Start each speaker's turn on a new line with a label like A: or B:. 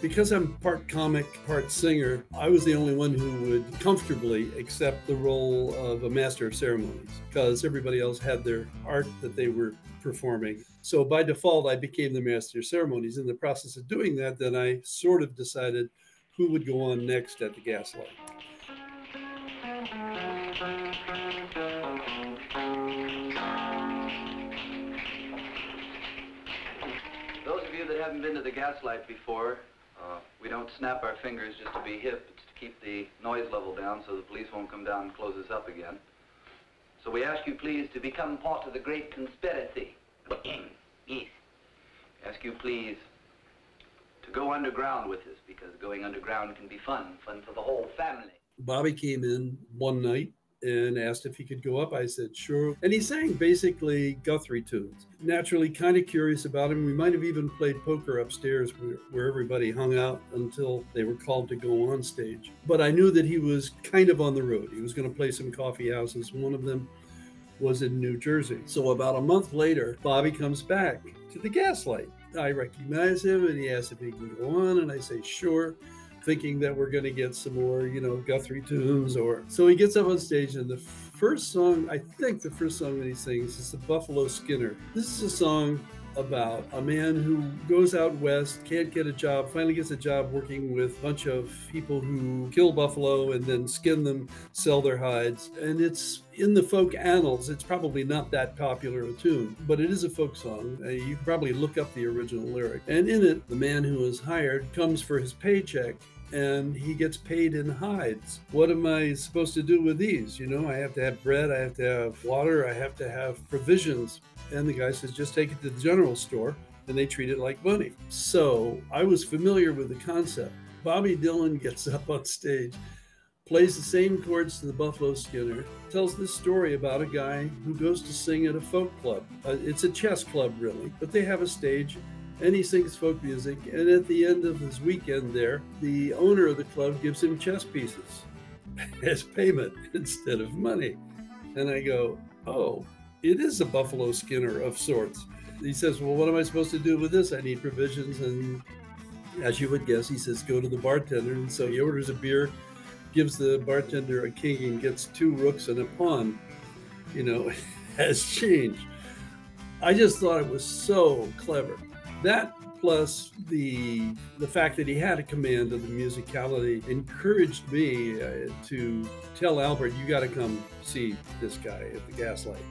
A: Because I'm part comic, part singer, I was the only one who would comfortably accept the role of a master of ceremonies because everybody else had their art that they were performing. So by default, I became the master of ceremonies. In the process of doing that, then I sort of decided who would go on next at the Gaslight.
B: Those of you that haven't been to the Gaslight before, we don't snap our fingers just to be hip. It's to keep the noise level down so the police won't come down and close us up again. So we ask you please to become part of the great conspiracy. Yes. Ask you please to go underground with us, because going underground can be fun for the whole family.
A: Bobby came in one night and asked if he could go up. I said, sure. And he sang basically Guthrie tunes. Naturally, kind of curious about him. We might have even played poker upstairs where everybody hung out until they were called to go on stage. But I knew that he was kind of on the road. He was going to play some coffee houses. One of them was in New Jersey. So about a month later, Bobby comes back to the Gaslight. I recognize him and he asks if he can go on, and I say, sure, thinking that we're going to get some more, Guthrie tunes. So he gets up on stage, and the first song that he sings is the Buffalo Skinner. This is a song about a man who goes out west, can't get a job, finally gets a job working with a bunch of people who kill buffalo and then skin them, sell their hides. And it's in the folk annals. It's probably not that popular a tune, but it is a folk song. You can probably look up the original lyric. And in it, the man who is hired comes for his paycheck, and he gets paid in hides. What am I supposed to do with these? I have to have bread, I have to have water, I have to have provisions. And the guy says, just take it to the general store, and they treat it like money. So I was familiar with the concept. Bobby Dylan gets up on stage, plays the same chords to the Buffalo Skinner, tells this story about a guy who goes to sing at a folk club. It's a chess club, really, but they have a stage, and he sings folk music. And at the end of his weekend there, the owner of the club gives him chess pieces as payment instead of money. And I go, oh, it is a Buffalo Skinner of sorts. He says, well, what am I supposed to do with this? I need provisions. And as you would guess, he says, go to the bartender. And so he orders a beer, gives the bartender a king, and gets 2 rooks and a pawn, as change. I just thought it was so clever. That plus the fact that he had a command of the musicality encouraged me to tell Albert, you got to come see this guy at the Gaslight.